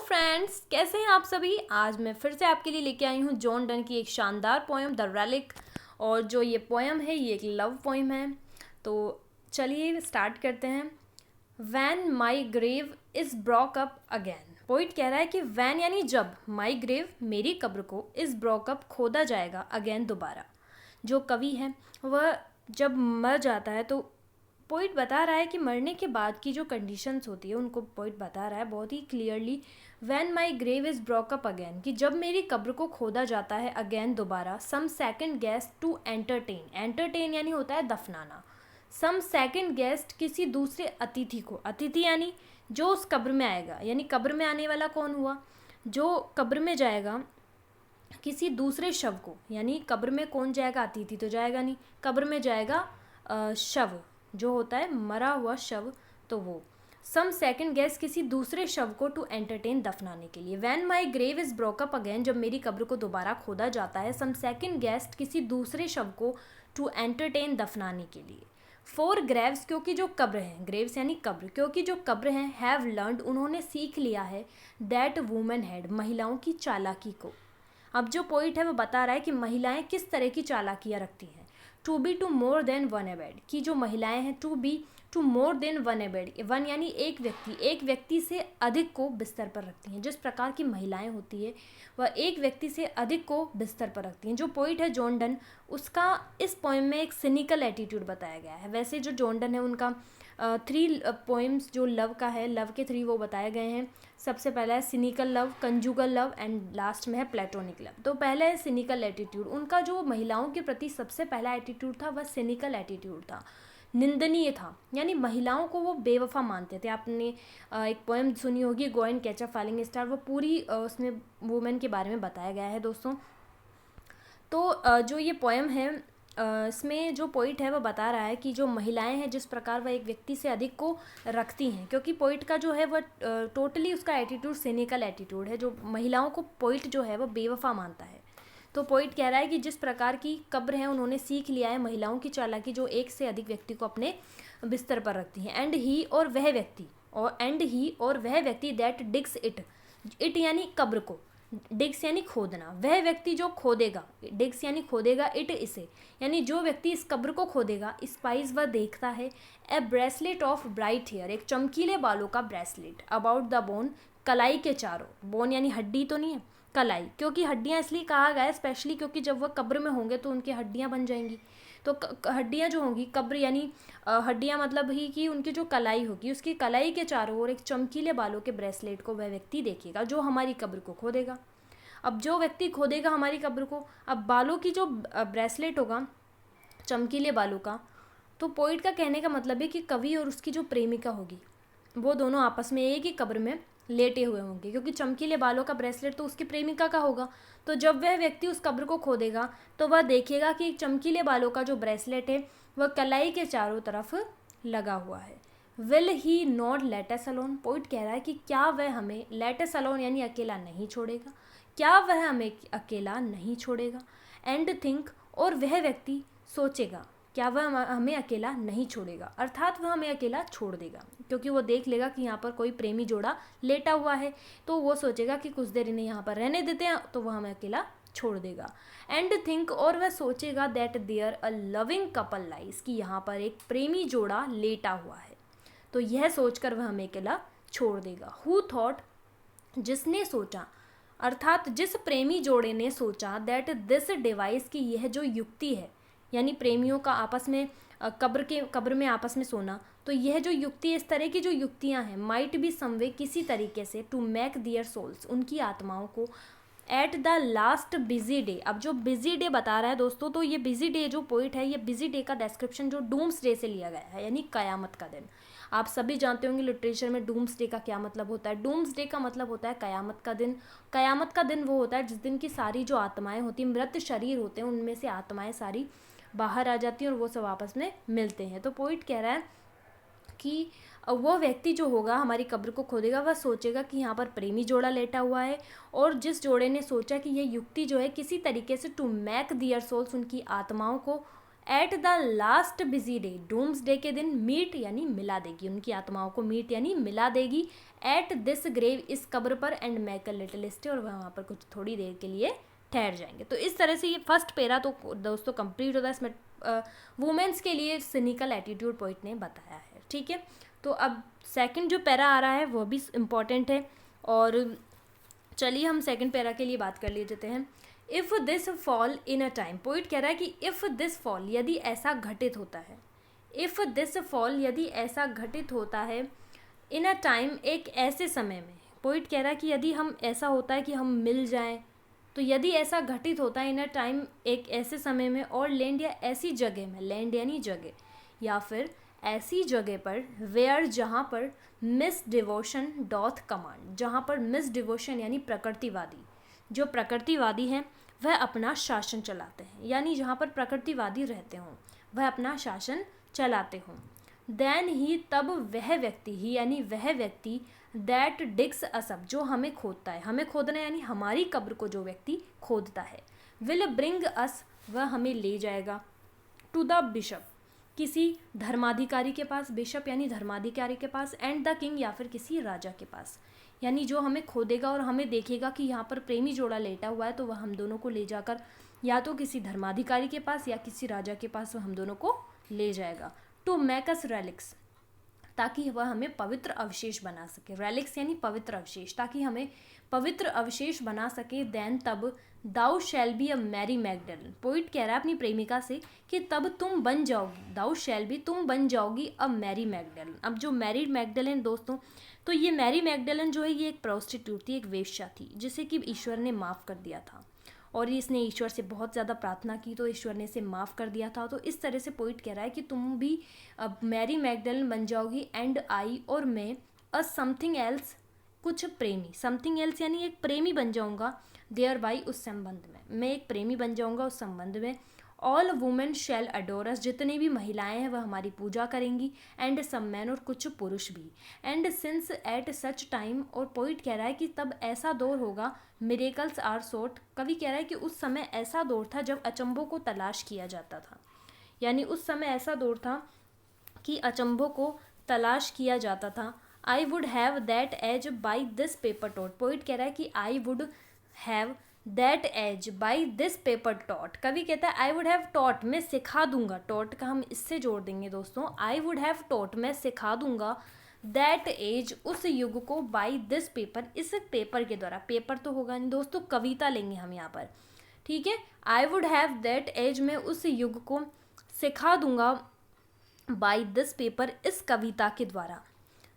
Friends, कैसे हैं आप सभी। आज मैं फिर से आपके लिए लेके आई हूँ जॉन डन की एक शानदार पोएम द रेलिक। और जो ये पोएम है ये एक लव पोएम है। तो चलिए स्टार्ट करते हैं। When my grave is broke up again. Poet कह रहा है कि वैन यानी जब, माई ग्रेव मेरी कब्र को, इज़ ब्रोक अप खोदा जाएगा, अगैन दोबारा। जो कवि है वह जब मर जाता है तो पोइट बता रहा है कि मरने के बाद की जो कंडीशंस होती है उनको पोइट बता रहा है बहुत ही clearly. When my grave is broke up again, कि जब मेरी कब्र को खोदा जाता है अगैन दोबारा। Some second guest to entertain, entertain यानी होता है दफनाना। सम सेकंड गेस्ट किसी दूसरे अतिथि को, अतिथि यानी जो उस कब्र में आएगा, यानी कब्र में आने वाला कौन हुआ, जो कब्र में जाएगा किसी दूसरे शव को। यानी कब्र में कौन जाएगा, अतिथि तो जाएगा नहीं, कब्र में जाएगा शव जो होता है मरा हुआ शव, तो वो। सम सेकंड गेस्ट किसी दूसरे शव को टू एंटरटेन दफनाने के लिए। When my grave is broke up again, जब मेरी कब्र को दोबारा खोदा जाता है। सम सेकंड गेस्ट किसी दूसरे शव को टू एंटरटेन दफनाने के लिए। फोर ग्रेव्स, क्योंकि जो कब्र हैं, ग्रेव्स यानी कब्र, क्योंकि जो कब्र हैं, हैव लर्नड उन्होंने सीख लिया है, दैट वुमेन हैड महिलाओं की चालाकी को। अब जो पॉइंट है वो बता रहा है कि महिलाएं किस तरह की चालाकियाँ रखती हैं। To be to more than one abed, की जो महिलाएं हैं to be to more than one abed, one यानी एक व्यक्ति, एक व्यक्ति से अधिक को बिस्तर पर रखती हैं। जिस प्रकार की महिलाएं होती है वह एक व्यक्ति से अधिक को बिस्तर पर रखती हैं। जो पोइट है जॉन डन, उसका इस पोएम में एक सिनिकल एटीट्यूड बताया गया है। वैसे जो जॉन डन है उनका 3 पोएम्स जो लव का है, लव के 3 वो बताए गए हैं। सबसे पहला है cynical love, conjugal love and last में है प्लेटोनिक लव। तो पहला है सिनिकल एटीट्यूड। उनका जो महिलाओं के प्रति सबसे पहला एटीट्यूड था वह सिनिकल एटीट्यूड था, निंदनीय था, यानी महिलाओं को वो बेवफा मानते थे। आपने एक पोएम सुनी होगी go and catch a falling star, वो पूरी उसमें वुमेन के बारे में बताया गया है दोस्तों। तो जो ये पोएम है इसमें जो पोइट है वो बता रहा है कि जो महिलाएं हैं जिस प्रकार वह एक व्यक्ति से अधिक को रखती हैं, क्योंकि पोइट का जो है वह टोटली उसका एटीट्यूड सिनिकल एटीट्यूड है। जो महिलाओं को पोइट जो है वह बेवफा मानता है। तो पोइट कह रहा है कि जिस प्रकार की कब्र है उन्होंने सीख लिया है महिलाओं की चालाकी, जो एक से अधिक व्यक्ति को अपने बिस्तर पर रखती हैं। एंड ही और वह व्यक्ति दैट डिग्स इट, इट यानी कब्र को, डिग्स यानी खोदना, वह व्यक्ति जो खोदेगा, डिग्स यानी खोदेगा, इट इसे, यानी जो व्यक्ति इस कब्र को खोदेगा। स्पाइस वह देखता है, ए ब्रेसलेट ऑफ ब्राइट हेयर, एक चमकीले बालों का ब्रेसलेट, अबाउट द बोन, कलाई के चारों, बोन यानी हड्डी तो नहीं है, कलाई, क्योंकि हड्डियाँ इसलिए कहा गया है स्पेशली क्योंकि जब वह कब्र में होंगे तो उनकी हड्डियाँ बन जाएंगी। तो हड्डियाँ जो होंगी, कब्र यानी हड्डियाँ मतलब ही कि उनकी जो कलाई होगी, उसकी कलाई के चारों ओर एक चमकीले बालों के ब्रेसलेट को वह व्यक्ति देखेगा जो हमारी कब्र को खोदेगा। अब जो व्यक्ति खोदेगा हमारी कब्र को, अब बालों की जो ब्रेसलेट होगा चमकीले बालों का, तो पोइट का कहने का मतलब है कि कवि और उसकी जो प्रेमिका होगी वो दोनों आपस में एक ही कब्र में लेटे हुए होंगे, क्योंकि चमकीले बालों का ब्रेसलेट तो उसकी प्रेमिका का होगा। तो जब वह व्यक्ति उस कब्र को खोदेगा तो वह देखेगा कि चमकीले बालों का जो ब्रेसलेट है वह कलाई के चारों तरफ लगा हुआ है। Will he not let us alone, poet कह रहा है कि क्या वह हमें, लेट अस अलोन यानी अकेला नहीं छोड़ेगा, क्या वह हमें अकेला नहीं छोड़ेगा। एंड थिंक, और वह व्यक्ति सोचेगा, क्या वह हमें अकेला नहीं छोड़ेगा, अर्थात वह हमें अकेला छोड़ देगा, क्योंकि वो देख लेगा कि यहाँ पर कोई प्रेमी जोड़ा लेटा हुआ है, तो वो सोचेगा कि कुछ देर इन्हें यहाँ पर रहने देते हैं, तो वह हमें अकेला छोड़ देगा। एंड थिंक, और वह सोचेगा, that there a loving couple lies, कि यहाँ पर एक प्रेमी जोड़ा लेटा हुआ है, तो यह सोचकर वह हमें अकेला छोड़ देगा। हु थॉट, जिसने सोचा, अर्थात जिस प्रेमी जोड़े ने सोचा, दैट दिस डिवाइस, की यह जो युक्ति है, यानी प्रेमियों का आपस में कब्र में आपस में सोना, तो यह जो युक्ति, इस तरह की जो युक्तियां हैं, माइट बी समवे, किसी तरीके से, टू मेक दियर सोल्स, उनकी आत्माओं को, at the last busy day. अब जो बिजी डे बता रहा है दोस्तों, तो ये बिजी डे जो पोइट है, ये बिजी डे का डिस्क्रिप्शन जो डूम्स डे से लिया गया है, यानी कयामत का दिन। आप सभी जानते होंगे लिटरेचर में डूम्स डे का क्या मतलब होता है। डूम्स डे का मतलब होता है कयामत का दिन। कयामत का दिन वो होता है जिस दिन की सारी जो आत्माएं होती हैं, मृत शरीर होते हैं, उनमें से आत्माएं सारी बाहर आ जाती हैं और वो सब आपस में मिलते हैं। तो पोइट कह रहा है कि वो व्यक्ति जो होगा हमारी कब्र को खोदेगा, वह सोचेगा कि यहाँ पर प्रेमी जोड़ा लेटा हुआ है, और जिस जोड़े ने सोचा कि यह युक्ति जो है किसी तरीके से टू मैक दियर सोल्स, उनकी आत्माओं को, at the last busy day, doomsday के दिन, मीट यानी मिला देगी, उनकी आत्माओं को मीट यानी मिला देगी, एट दिस ग्रेव, इस कब्र पर, and make a little stay, और वहाँ पर कुछ थोड़ी देर के लिए ठहर जाएंगे। तो इस तरह से ये फर्स्ट पैरा तो दोस्तों कंप्लीट होता है। इसमें वुमेन्स के लिए सिनिकल एटीट्यूड पोइट ने बताया है, ठीक है। तो अब सेकंड जो पैरा आ रहा है वो भी इम्पॉर्टेंट है, और चलिए हम सेकंड पैरा के लिए बात कर लेते हैं। If this fall in a time, poet कह रहा है कि इफ़ दिस फॉल, यदि ऐसा घटित होता है, इफ़ दिस फॉल, यदि ऐसा घटित होता है, इन अ टाइम, एक ऐसे समय में, पोइट कह रहा है कि यदि हम ऐसा होता है कि हम मिल जाएं, तो यदि ऐसा घटित होता है इन अ टाइम, एक ऐसे समय में, और लैंड या ऐसी जगह में, लैंड यानी जगह, या फिर ऐसी जगह पर, वेयर जहाँ पर मिस डिवोशन डॉथ कमांड, जहाँ पर मिस डिवोशन यानी प्रकृतिवादी, जो प्रकृतिवादी हैं वह अपना शासन चलाते हैं, यानी जहाँ पर प्रकृतिवादी रहते हों वह अपना शासन चलाते हों, देन ही, तब वह व्यक्ति, ही यानी वह व्यक्ति, दैट डिग्स असअप, जो हमें खोदता है, हमें खोदना यानी हमारी कब्र को जो व्यक्ति खोदता है, विल ब्रिंग अस, वह हमें ले जाएगा, टू द बिशप, किसी धर्माधिकारी के पास, बिशप यानी धर्माधिकारी के पास, एंड द किंग, या फिर किसी राजा के पास, यानी जो हमें खोदेगा और हमें देखेगा कि यहाँ पर प्रेमी जोड़ा लेटा हुआ है, तो वह हम दोनों को ले जाकर या तो किसी धर्माधिकारी के पास या किसी राजा के पास वह हम दोनों को ले जाएगा, टू मेक अस रेलिक्स, ताकि वह हमें पवित्र अवशेष बना सके, रेलिक्स यानी पवित्र अवशेष, ताकि हमें पवित्र अवशेष बना सके, देन तब, thou shall be a Mary Magdalene, poet कह रहा है अपनी प्रेमिका से कि तब तुम बन जाओगी, दाउ शैल बी, तुम बन जाओगी अ मैरी मैगडलन। अब जो मैरी मैगडलन दोस्तों, तो ये मैरी मैगडलन जो है ये एक प्रोस्टिट्यूट थी, एक वेश्या थी, जिसे कि ईश्वर ने माफ़ कर दिया था, और इसने ईश्वर से बहुत ज़्यादा प्रार्थना की तो ईश्वर ने इसे माफ़ कर दिया था। तो इस तरह से पोइट कह रहा है कि तुम भी अब मैरी मैगडलन बन जाओगी, एंड आई, और मैं, अ समथिंग एल्स, कुछ प्रेमी, समथिंग एल्स यानी एक प्रेमी बन जाऊंगा, देयर बाई, उस संबंध में, मैं एक प्रेमी बन जाऊंगा उस संबंध में, ऑल वुमेन शैल अडोर अस, जितनी भी महिलाएं हैं वह हमारी पूजा करेंगी, एंड सम मैन, और कुछ पुरुष भी, and since at such time, और पोइट कह रहा है कि तब ऐसा दौर होगा, मिरेकल्स आर सोट, कवि कह रहा है कि उस समय ऐसा दौर था जब अचंभों को तलाश किया जाता था, यानी उस समय ऐसा दौर था कि अचंभों को तलाश किया जाता था। I would have that age by this paper taught, poet कह रहा है कि I would have that age by this paper taught, कवि कहता है आई वुड हैव टॉट, मैं सिखा दूंगा, टॉट का हम इससे जोड़ देंगे दोस्तों, आई वुड हैव टॉट, मैं सिखा दूंगा, दैट एज, उस युग को, बाई दिस पेपर, इस पेपर के द्वारा, पेपर तो होगा नहीं दोस्तों, कविता लेंगे हम यहाँ पर, ठीक है। I would have that age, मैं उस युग को सिखा दूंगा, बाई दिस पेपर, इस कविता के द्वारा,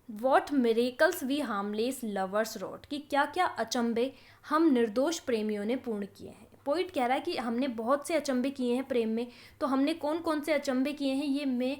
what miracles we harmless lovers wrote, कि क्या क्या अचंबे हम निर्दोष प्रेमियों ने पूर्ण किए हैं। पोइट कह रहा है कि हमने बहुत से अचंबे किए हैं प्रेम में, तो हमने कौन कौन से अचंबे किए हैं ये मैं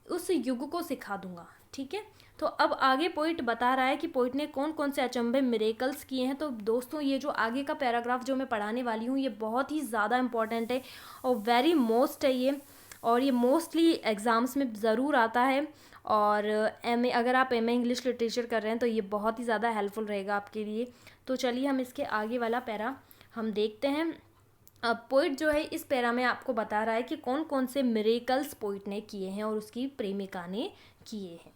उस युग को सिखा दूंगा, ठीक है। तो अब आगे पोइट बता रहा है कि पोइट ने कौन कौन से अचंबे मिरेकल्स किए हैं। तो दोस्तों ये जो आगे का पैराग्राफ जो मैं पढ़ाने वाली हूँ ये बहुत ही ज़्यादा इंपॉर्टेंट है और वेरी मोस्ट है ये, और ये मोस्टली एग्ज़ाम्स में ज़रूर आता है। और एमए, अगर आप एमए इंग्लिश लिटरेचर कर रहे हैं तो ये बहुत ही ज़्यादा हेल्पफुल रहेगा आपके लिए। तो चलिए हम इसके आगे वाला पैरा हम देखते हैं। अब पोइट जो है इस पैरा में आपको बता रहा है कि कौन कौन से मिरेकल्स पोइट ने किए हैं और उसकी प्रेमिका ने किए हैं।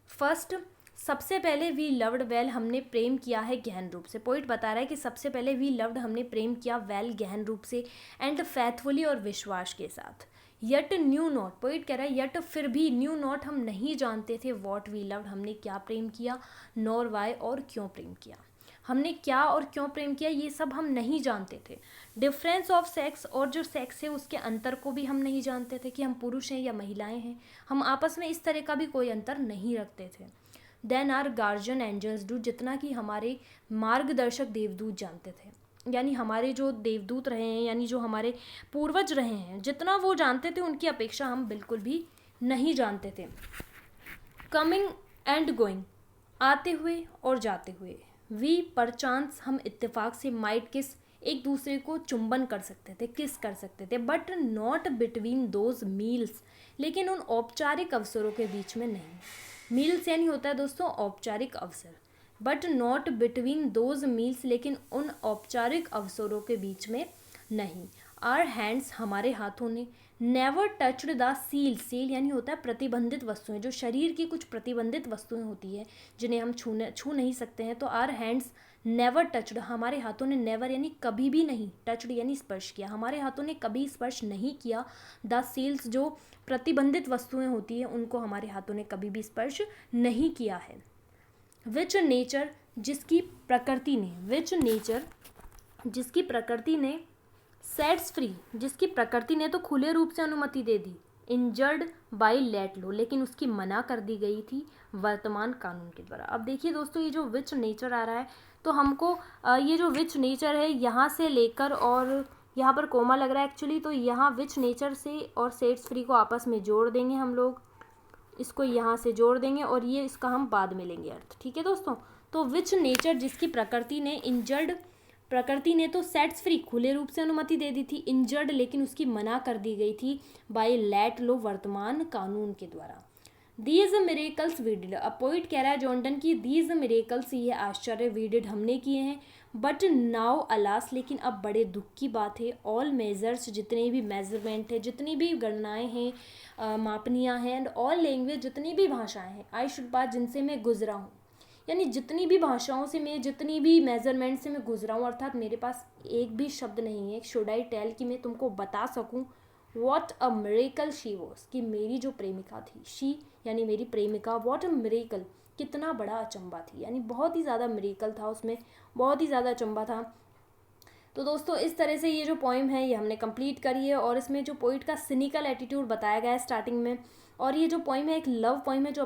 फर्स्ट, सबसे पहले वी लव्ड वेल, हमने प्रेम किया है गहन रूप से। पोइट बता रहा है कि सबसे पहले वी लव्ड, हमने प्रेम किया, वेल गहन रूप से, एंड फैथफुली और विश्वास के साथ। यट न्यू नॉट, पोइट कह रहा है यट फिर भी, न्यू नॉट हम नहीं जानते थे, वॉट वी लव्ड हमने क्या प्रेम किया, नॉर वाई और क्यों प्रेम किया, हमने क्या और क्यों प्रेम किया ये सब हम नहीं जानते थे। डिफरेंस ऑफ सेक्स, और जो सेक्स है उसके अंतर को भी हम नहीं जानते थे कि हम पुरुष हैं या महिलाएं हैं, हम आपस में इस तरह का भी कोई अंतर नहीं रखते थे। Than our guardian angels do, जितना कि हमारे मार्गदर्शक देवदूत जानते थे, यानी हमारे जो देवदूत रहे हैं यानी जो हमारे पूर्वज रहे हैं जितना वो जानते थे उनकी अपेक्षा हम बिल्कुल भी नहीं जानते थे। कमिंग एंड गोइंग, आते हुए और जाते हुए। वी परचांस, हम इत्तेफाक से, माइट किस, एक दूसरे को चुंबन कर सकते थे, किस कर सकते थे, but not between those meals, लेकिन उन औपचारिक अवसरों के बीच में नहीं। मील्स यानी होता है दोस्तों औपचारिक अवसर, but not between those meals, लेकिन उन औपचारिक अवसरों के बीच में नहीं। आर हैंड्स हमारे हाथों ने never touched the seal, seal यानी होता है प्रतिबंधित वस्तुएं, जो शरीर की कुछ प्रतिबंधित वस्तुएं होती है जिन्हें हम छू नहीं सकते हैं। तो आर हैंड्स नेवर टच्ड, हमारे हाथों ने नेवर यानी कभी भी नहीं, टच्ड यानी स्पर्श किया, हमारे हाथों ने कभी स्पर्श नहीं किया द सील्स, जो प्रतिबंधित वस्तुएं होती हैं उनको हमारे हाथों ने कभी भी स्पर्श नहीं किया है। विच नेचर, जिसकी प्रकृति ने, विच नेचर जिसकी प्रकृति ने, सेट्स फ्री, जिसकी प्रकृति ने तो खुले रूप से अनुमति दे दी, इंजर्ड बाय लेट लो, लेकिन उसकी मना कर दी गई थी वर्तमान कानून के द्वारा। अब देखिए दोस्तों, ये जो विच नेचर आ रहा है तो हमको ये जो विच नेचर है यहाँ से लेकर, और यहाँ पर कोमा लग रहा है एक्चुअली, तो यहाँ विच नेचर से और सेट्स फ्री को आपस में जोड़ देंगे हम लोग, इसको यहाँ से जोड़ देंगे और ये इसका हम बाद में लेंगे अर्थ। ठीक है दोस्तों, तो विच नेचर जिसकी प्रकृति ने, इंजर्ड प्रकृति ने तो सेट्स फ्री खुले रूप से अनुमति दे दी थी, इंजर्ड लेकिन उसकी मना कर दी गई थी बाय लेट लो वर्तमान कानून के द्वारा। दीज मिरेकल्स वी डिड, अब पोइट कह रहा है जॉनडन की दीज मिरेकल्स, ये आश्चर्य वी डिड हमने किए हैं, बट नाउ अलास, लेकिन अब बड़े दुख की बात है, ऑल मेजर्स, जितने भी मेजरमेंट है, जितनी भी गणनाएं हैं, मापनियाँ हैं, एंड ऑल लैंग्वेज, जितनी भी भाषाएं हैं, आई शुड पास, जिनसे मैं गुजरा हूँ, यानी जितनी भी भाषाओं से मैं, जितनी भी मेजरमेंट से मैं गुजरा हूँ, अर्थात मेरे पास एक भी शब्द नहीं है, शुड आई टेल, कि मैं तुमको बता सकूँ what a miracle she was, कि मेरी जो प्रेमिका थी, शी यानी मेरी प्रेमिका, वॉट अ मिरेकल, कितना बड़ा अचंबा थी, यानी बहुत ही ज़्यादा मिरेकल था उसमें, बहुत ही ज़्यादा अचंबा था। तो दोस्तों इस तरह से ये जो पोइम है ये हमने कंप्लीट करी है, और इसमें जो पोइट का सिनिकल एटीट्यूड बताया गया है स्टार्टिंग में, और ये जो पोइम है एक लव पोइम है जो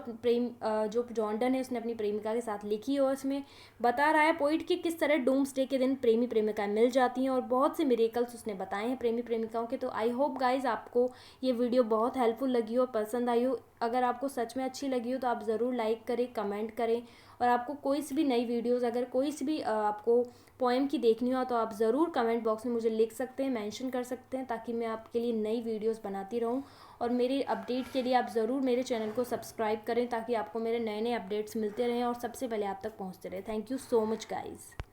जो जॉनडन है उसने अपनी प्रेमिका के साथ लिखी है, और इसमें बता रहा है पोइट कि किस तरह डूम्सडे के दिन प्रेमी प्रेमिकाएं मिल जाती हैं, और बहुत से मिरेकल्स उसने बताए हैं प्रेमी प्रेमिकाओं के। तो आई होप गाइज आपको ये वीडियो बहुत हेल्पफुल लगी हो, पसंद आई हो। अगर आपको सच में अच्छी लगी हो तो आप ज़रूर लाइक करें, कमेंट करें, और आपको कोई सी भी नई वीडियोज़, अगर कोई सी भी आपको पोएम की देखनी हो तो आप ज़रूर कमेंट बॉक्स में मुझे लिख सकते हैं, मेंशन कर सकते हैं, ताकि मैं आपके लिए नई वीडियोस बनाती रहूं। और मेरे अपडेट के लिए आप ज़रूर मेरे चैनल को सब्सक्राइब करें, ताकि आपको मेरे नए नए अपडेट्स मिलते रहें और सबसे पहले आप तक पहुंचते रहें। Thank you so much guys.